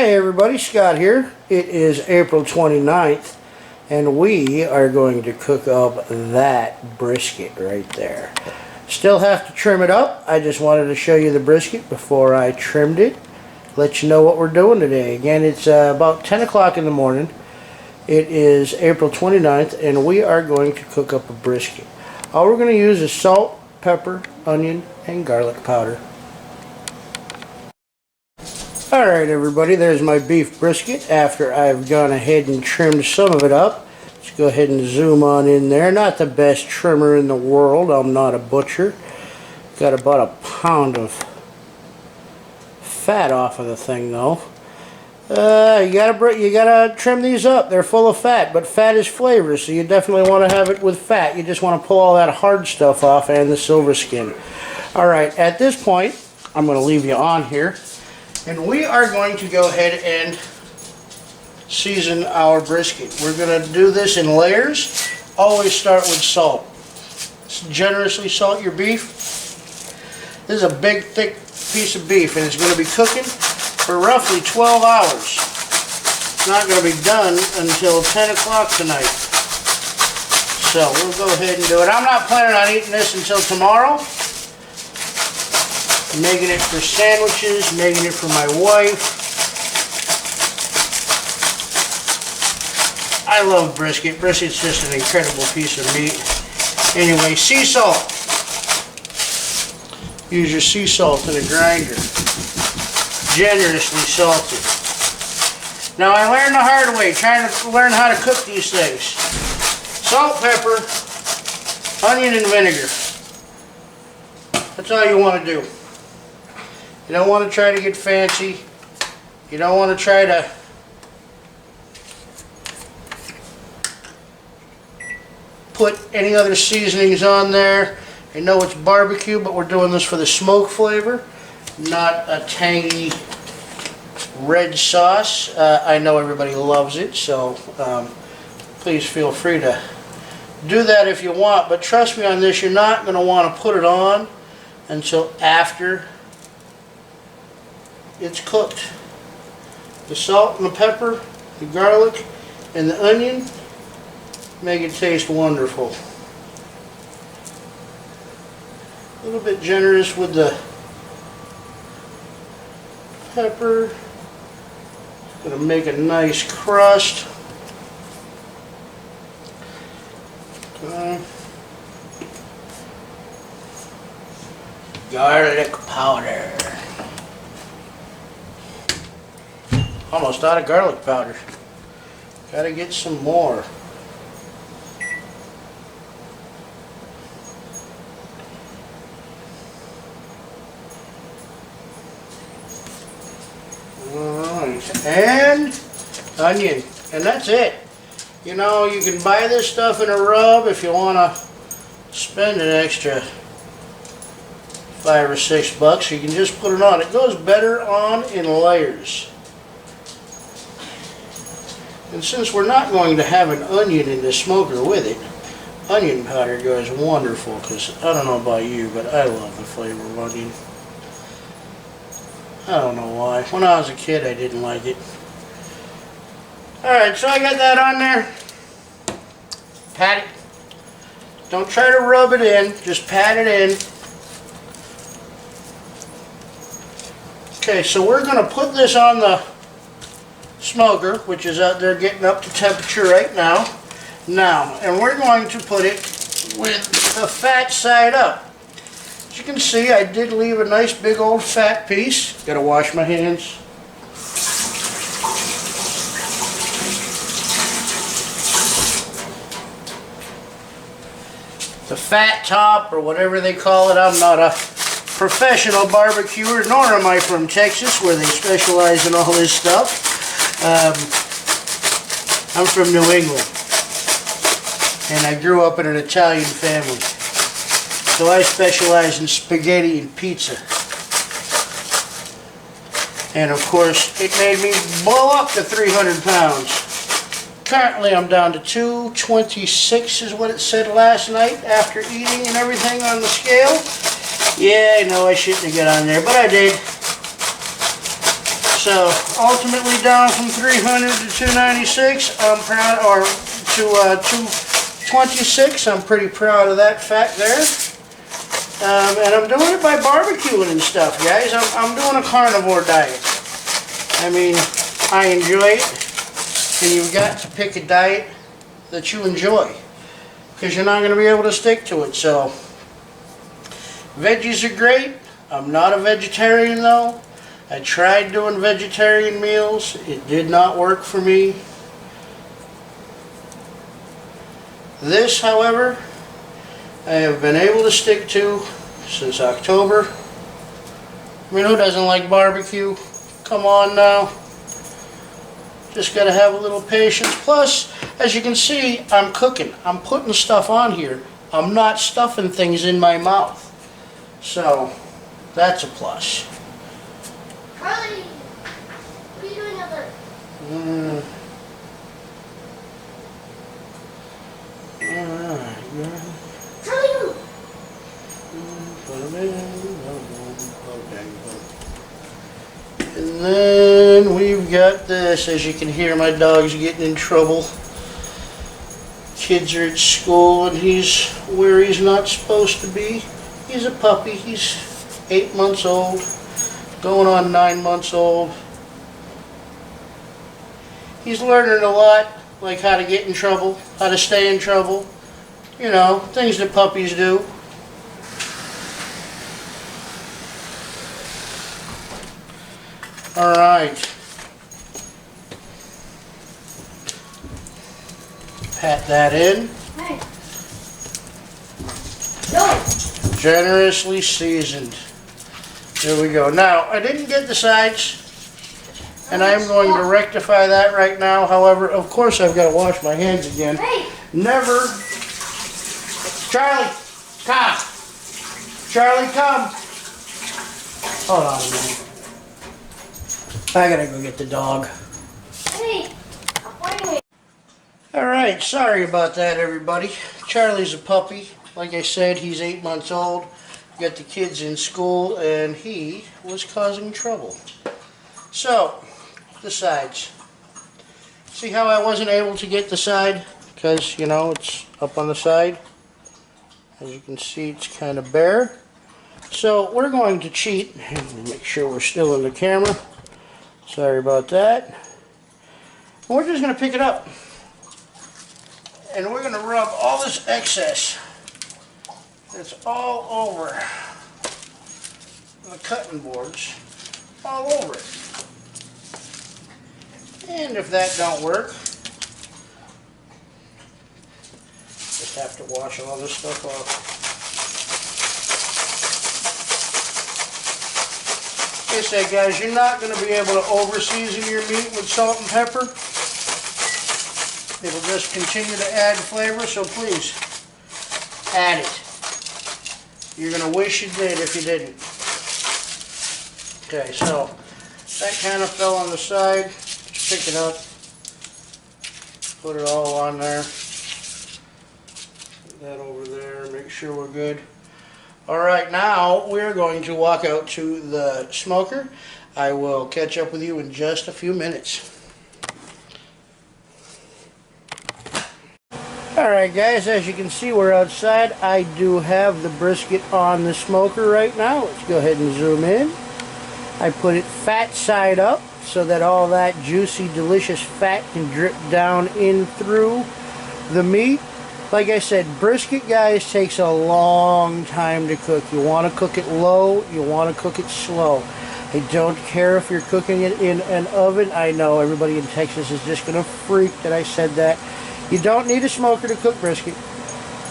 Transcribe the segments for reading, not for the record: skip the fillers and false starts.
Hey everybody, Scott here. It is April 29th and we are going to cook up that brisket right there. Still have to trim it up. I just wanted to show you the brisket before I trimmed it. Let you know what we're doing today. Again, it's about 10 o'clock in the morning. It is April 29th and we are going to cook up a brisket. All we're going to use is salt, pepper, onion, and garlic powder. Alright everybody, there's my beef brisket after I've gone ahead and trimmed some of it up. Let's go ahead and zoom on in there. Not the best trimmer in the world. I'm not a butcher. Got about a pound of fat off of the thing though. You gotta trim these up. They're full of fat, but fat is flavor, so you definitely want to have it with fat. You just want to pull all that hard stuff off and the silver skin. Alright, at this point, I'm going to leave you on here. And we are going to go ahead and season our brisket. We're going to do this in layers. Always start with salt. Generously salt your beef. This is a big, thick piece of beef, and it's going to be cooking for roughly 12 hours. It's not going to be done until 10 o'clock tonight. So we'll go ahead and do it. I'm not planning on eating this until tomorrow. Making it for sandwiches, making it for my wife. I love brisket. Brisket's just an incredible piece of meat. Anyway, sea salt. Use your sea salt in a grinder. Generously salted. Now I learned the hard way, trying to learn how to cook these things. Salt, pepper, onion, and vinegar. That's all you want to do. You don't want to try to get fancy. You don't want to try to put any other seasonings on there. I know it's barbecue, but we're doing this for the smoke flavor, not a tangy red sauce. I know everybody loves it, so please feel free to do that if you want. But trust me on this, you're not going to want to put it on until after it's cooked. The salt and the pepper, the garlic, and the onion make it taste wonderful. A little bit generous with the pepper. Gonna make a nice crust. Garlic powder. Almost out of garlic powder. Gotta get some more. Alright, and onion. And that's it. You know, you can buy this stuff in a rub if you want to spend an extra $5 or $6. You can just put it on. It goes better on in layers. And since we're not going to have an onion in the smoker with it, onion powder goes wonderful, because I don't know about you, but I love the flavor of onion. I don't know why. When I was a kid, I didn't like it. Alright, so I got that on there. Pat it. Don't try to rub it in, just pat it in. Okay, so we're going to put this on the smoker, which is out there getting up to temperature right now. And we're going to put it with the fat side up. As you can see, I did leave a nice big old fat piece. Gotta wash my hands. The fat top, or whatever they call it. I'm not a professional barbecuer, nor am I from Texas, where they specialize in all this stuff. I'm from New England, and I grew up in an Italian family, so I specialize in spaghetti and pizza. And of course, it made me blow up to 300 pounds. Currently, I'm down to 226 is what it said last night after eating and everything on the scale. Yeah, I know I shouldn't have got on there, but I did. So ultimately down from 300 to 296. I'm proud, or to 226. I'm pretty proud of that fact there. And I'm doing it by barbecuing and stuff, guys. I'm doing a carnivore diet. I mean, I enjoy it, and you've got to pick a diet that you enjoy, because you're not going to be able to stick to it. So veggies are great. I'm not a vegetarian though. I tried doing vegetarian meals. It did not work for me. This, however, I have been able to stick to since October. I mean, who doesn't like barbecue? Come on now. Just got to have a little patience. Plus, as you can see, I'm cooking. I'm putting stuff on here. I'm not stuffing things in my mouth. So, that's a plus. Charlie, what are you doing out there? Charlie! And then we've got this. As you can hear, my dog's getting in trouble. Kids are at school and he's where he's not supposed to be. He's a puppy. He's 8 months old, going on 9 months old. He's learning a lot, like how to get in trouble, how to stay in trouble. You know, things that puppies do. Alright. Pat that in. Hey. No. Generously seasoned. There we go. Now, I didn't get the sides, and I'm going to rectify that right now. However, of course, I've got to wash my hands again. Hey. Never. Charlie, come. Charlie, come. Hold on a minute. I gotta go get the dog. Hey. Wait. Alright, sorry about that, everybody. Charlie's a puppy. Like I said, he's 8 months old. Got the kids in school, and he was causing trouble. So, the sides. See how I wasn't able to get the side? Because, you know, it's up on the side. As you can see, it's kind of bare. So, we're going to cheat. Make sure we're still in the camera. Sorry about that. And we're just going to pick it up. And we're going to rub all this excess that's all over the cutting boards, all over it. And if that don't work, just have to wash all this stuff off. Like I said, guys, you're not going to be able to over-season your meat with salt and pepper. It'll just continue to add flavor, so please add it. You're going to wish you did if you didn't. Okay, so that kind of fell on the side. Just pick it up. Put it all on there. Put that over there. Make sure we're good. Alright, now we're going to walk out to the smoker. I will catch up with you in just a few minutes. Alright guys, as you can see, we're outside. I do have the brisket on the smoker right now. Let's go ahead and zoom in. I put it fat side up so that all that juicy, delicious fat can drip down in through the meat. Like I said, brisket, guys, takes a long time to cook. You want to cook it low, you want to cook it slow. I don't care if you're cooking it in an oven. I know everybody in Texas is just going to freak that I said that. You don't need a smoker to cook brisket.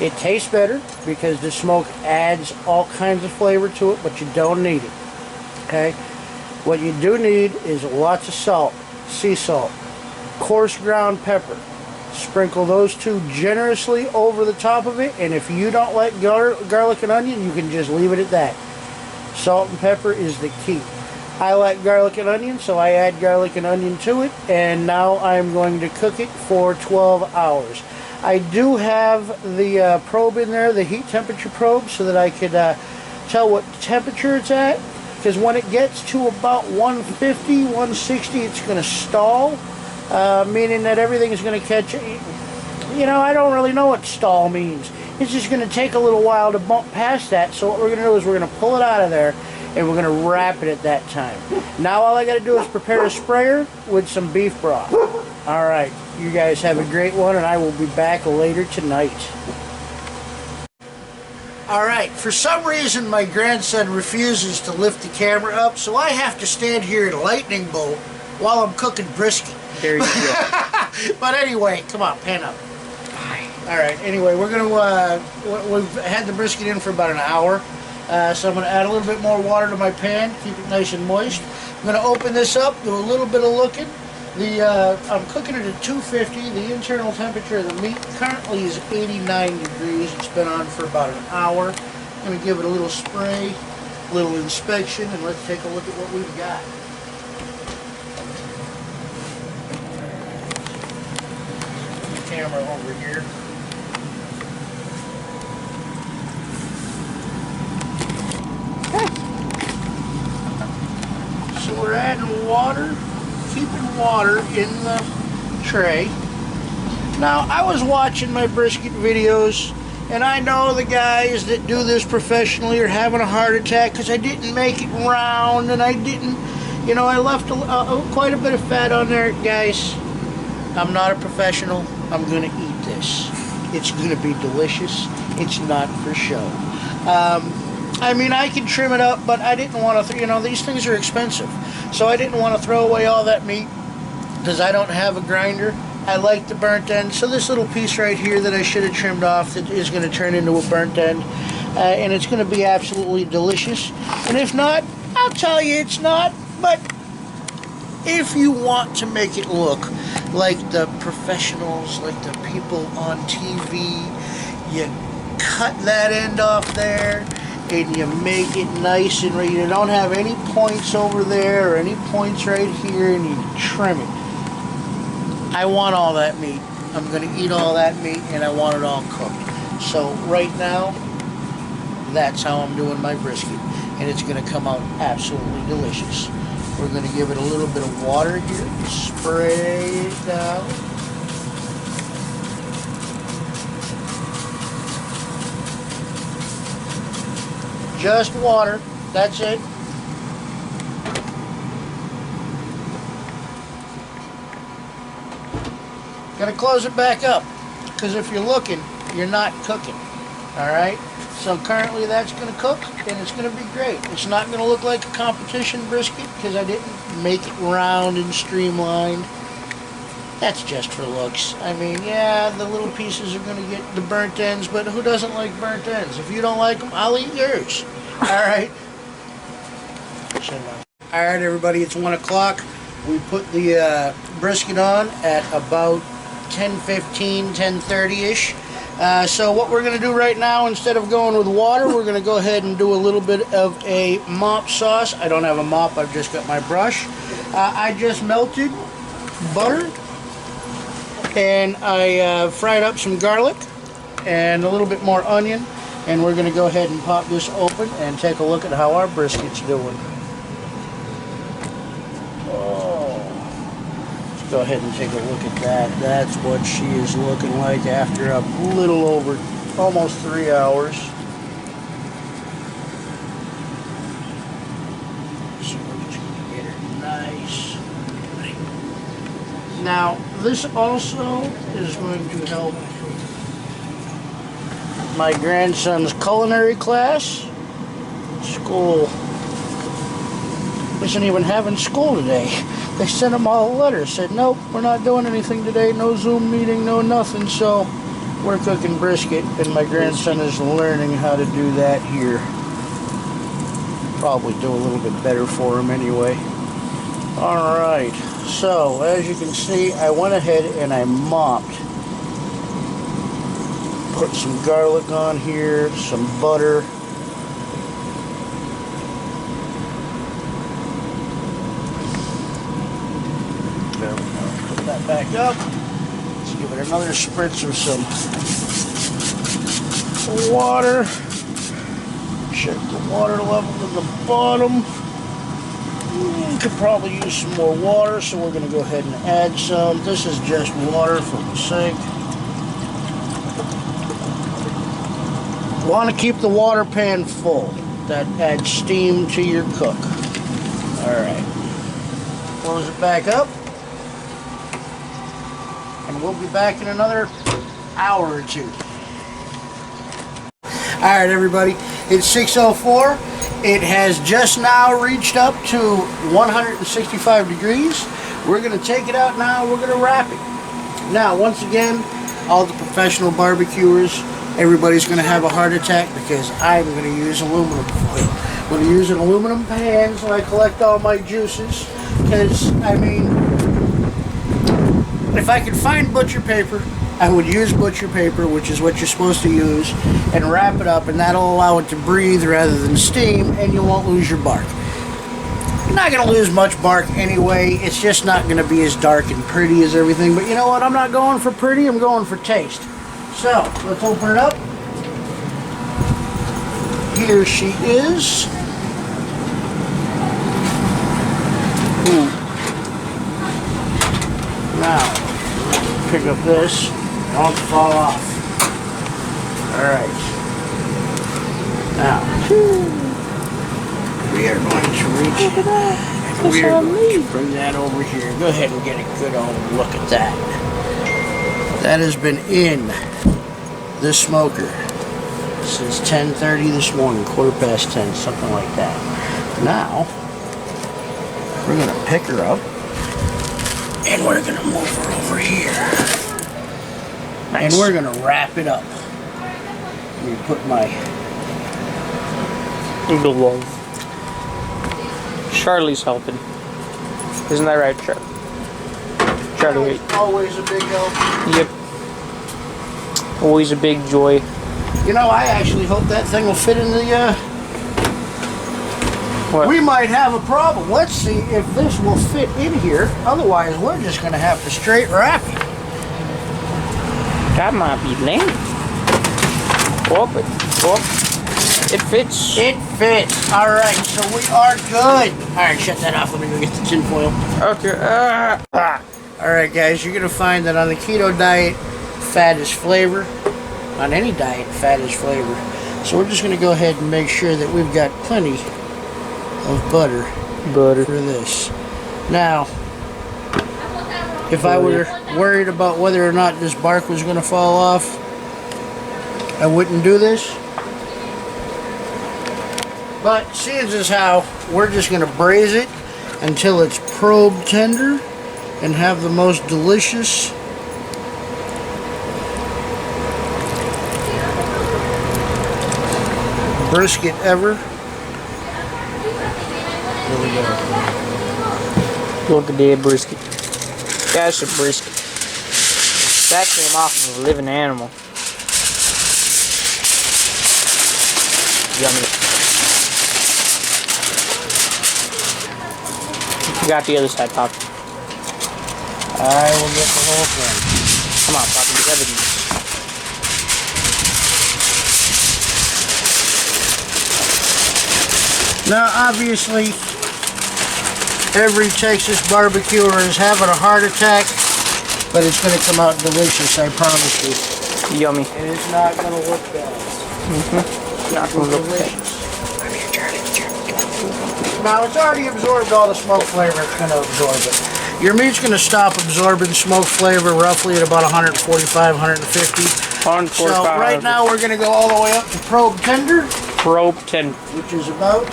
It tastes better because the smoke adds all kinds of flavor to it, but you don't need it. Okay? What you do need is lots of salt, sea salt, coarse ground pepper. Sprinkle those two generously over the top of it, and if you don't like garlic and onion, you can just leave it at that. Salt and pepper is the key. I like garlic and onion, so I add garlic and onion to it, and now I'm going to cook it for 12 hours. I do have the probe in there, the heat temperature probe, so that I could tell what temperature it's at. because when it gets to about 150, 160, it's going to stall, meaning that everything is going to catch. You know, I don't really know what stall means. It's just going to take a little while to bump past that. So what we're going to do is we're going to pull it out of there, and we're going to wrap it at that time. Now all I got to do is prepare a sprayer with some beef broth. All right, you guys have a great one, and I will be back later tonight. All right, for some reason my grandson refuses to lift the camera up, so I have to stand here in a lightning bolt while I'm cooking brisket. There you go. But anyway, come on, pan up. All right, anyway, we're going to, we've had the brisket in for about an hour, so I'm going to add a little bit more water to my pan, keep it nice and moist. I'm going to open this up, do a little bit of looking. I'm cooking it at 250. The internal temperature of the meat currently is 89 degrees. It's been on for about an hour. I'm going to give it a little spray, a little inspection, and let's take a look at what we've got. Camera over here. So we're adding water, keeping water in the tray. Now, I was watching my brisket videos, and I know the guys that do this professionally are having a heart attack because I didn't make it round, and I didn't, you know, I left quite a bit of fat on there. Guys, I'm not a professional. I'm going to eat this. It's going to be delicious. It's not for show. I mean, I can trim it up, but I didn't want to, you know, these things are expensive. So I didn't want to throw away all that meat because I don't have a grinder. I like the burnt end. So this little piece right here that I should have trimmed off that is going to turn into a burnt end. And it's going to be absolutely delicious. And if not, I'll tell you it's not. But if you want to make it look like the professionals, like the people on TV, you cut that end off there and you make it nice and you don't have any points over there or any points right here, and you trim it. I want all that meat. I'm going to eat all that meat, and I want it all cooked. So right now, that's how I'm doing my brisket, and it's going to come out absolutely delicious. We're going to give it a little bit of water here, spray it down. Just water, that's it. Gotta close it back up, because if you're looking, you're not cooking. Alright? So currently that's going to cook, and it's going to be great. It's not going to look like a competition brisket, because I didn't make it round and streamlined. That's just for looks. I mean, yeah, the little pieces are going to get the burnt ends, but who doesn't like burnt ends? If you don't like them, I'll eat yours. Alright? Alright, everybody, it's 1 o'clock. We put the brisket on at about 10:15, 10:30-ish. So what we're going to do right now, instead of going with water, we're going to go ahead and do a little bit of a mop sauce. I don't have a mop, I've just got my brush. I just melted butter, and I fried up some garlic and a little bit more onion, and we're going to go ahead and pop this open and take a look at how our brisket's doing. Go ahead and take a look at that. That's what she is looking like after a little over, almost 3 hours. So we're just going to get her nice. Now, this also is going to help my grandson's culinary class. School isn't even having school today. They sent them all a letter, said, nope, we're not doing anything today, no Zoom meeting, no nothing, so we're cooking brisket, and my grandson is learning how to do that here. Probably do a little bit better for him anyway. Alright, so as you can see, I went ahead and I mopped. Put some garlic on here, some butter. There we go. Put that back up. Let's give it another spritz of some water. Check the water level in the bottom. You could probably use some more water, so we're going to go ahead and add some. This is just water from the sink. Want to keep the water pan full. That adds steam to your cook. Alright. Close it back up. And we'll be back in another hour or two. Alright everybody, it's 6:04. It has just now reached up to 165 degrees. We're going to take it out now. We're going to wrap it. Now, once again, all the professional barbecuers, everybody's going to have a heart attack because I'm going to use aluminum foil. I'm going to use an aluminum pan so I collect all my juices. Because, I mean, if I could find butcher paper, I would use butcher paper, which is what you're supposed to use, and wrap it up, and that'll allow it to breathe rather than steam, and you won't lose your bark. You're not going to lose much bark anyway. It's just not going to be as dark and pretty as everything. But you know what? I'm not going for pretty. I'm going for taste. So, let's open it up. Here she is. Ooh. Now, pick up this. Don't fall off. Alright. Now, we are going to reach and we are going to bring that over here. Go ahead and get a good old look at that. That has been in the smoker since 10:30 this morning, 10:15, something like that. Now, we're going to pick her up and we're going to move her over here. Nice. And we're going to wrap it up. Let me put my glove. Charlie's helping. Isn't that right, Charlie? Charlie. Always a big help. Yep. Always a big joy. You know, I actually hope that thing will fit in the, What? We might have a problem. Let's see if this will fit in here. Otherwise, we're just going to have to straight wrap it. That might be lame. It fits. It fits. All right, so we are good. All right, shut that off. Let me go get the tin foil. Okay. All right, guys, you're going to find that on the keto diet, fat is flavor. On any diet, fat is flavor. So we're just going to go ahead and make sure that we've got plenty of butter for this. Now, if I were worried about whether or not this bark was going to fall off, I wouldn't do this. But seeing as how we're just going to braise it until it's probe tender and have the most delicious brisket ever. There we go. Look at that brisket. That's a brisket. That came off of a living animal. Yummy. You got the other side, Pop. I will get the whole thing. Come on, Pop. You gotta do this. Now, obviously, every Texas barbecuer is having a heart attack, but it's going to come out delicious, I promise you. Yummy. And it's not going to look bad. Not gonna look bad. Now, it's already absorbed all the smoke flavor. It's going to absorb it. Your meat's going to stop absorbing smoke flavor roughly at about 145, 150. 145. So right now we're going to go all the way up to probe tender. Probe 10. Which is about?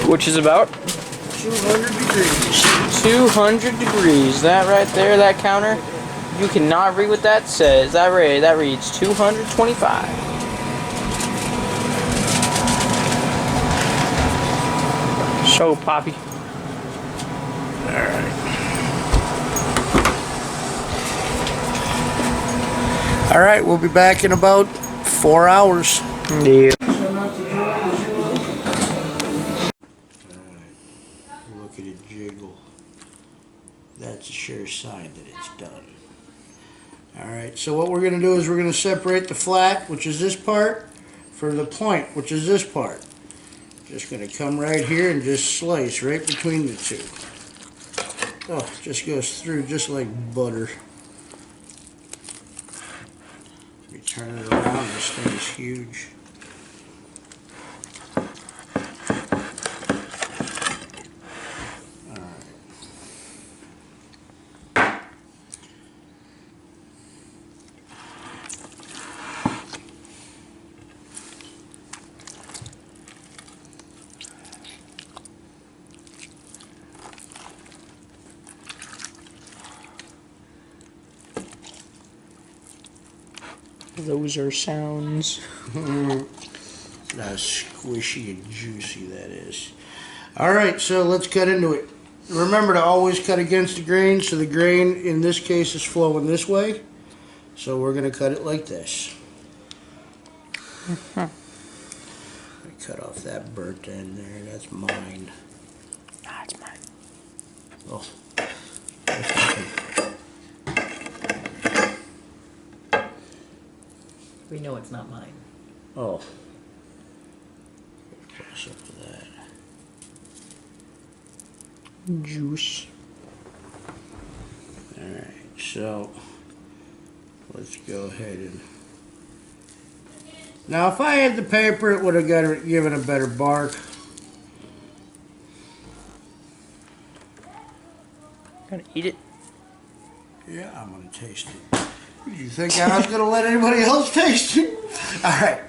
Which is about? 200 degrees. 200 degrees. That right there, that counter, you cannot read what that says. That reads 225. So, Poppy. Alright. Alright, we'll be back in about 4 hours. Yeah. Look at it jiggle. That's a sure sign that it's done. Alright, so what we're going to do is we're going to separate the flat, which is this part, from the point, which is this part. Just gonna come right here and just slice right between the two. Oh, it just goes through just like butter. Let me turn it around, this thing is huge. Those are sounds. How squishy and juicy that is. Alright, so let's cut into it. Remember to always cut against the grain, so the grain in this case is flowing this way. So we're going to cut it like this. Cut off that burnt end there, that's mine. Ah, it's mine. Oh. We know it's not mine. Oh. Close up to that. Juice. Alright, so let's go ahead and... Now if I had the paper, it would have given a better bark. Gonna eat it? Yeah, I'm gonna taste it. You think I was gonna let anybody else taste it? Alright.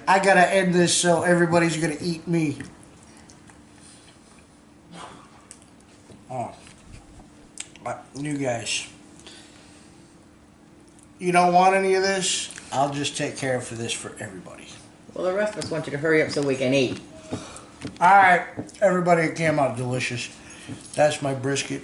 I gotta end this so everybody's gonna eat me. Oh. You guys. You don't want any of this? I'll just take care of this for everybody. Well, the rest of us want you to hurry up so we can eat. Alright, everybody, it came out delicious. That's my brisket.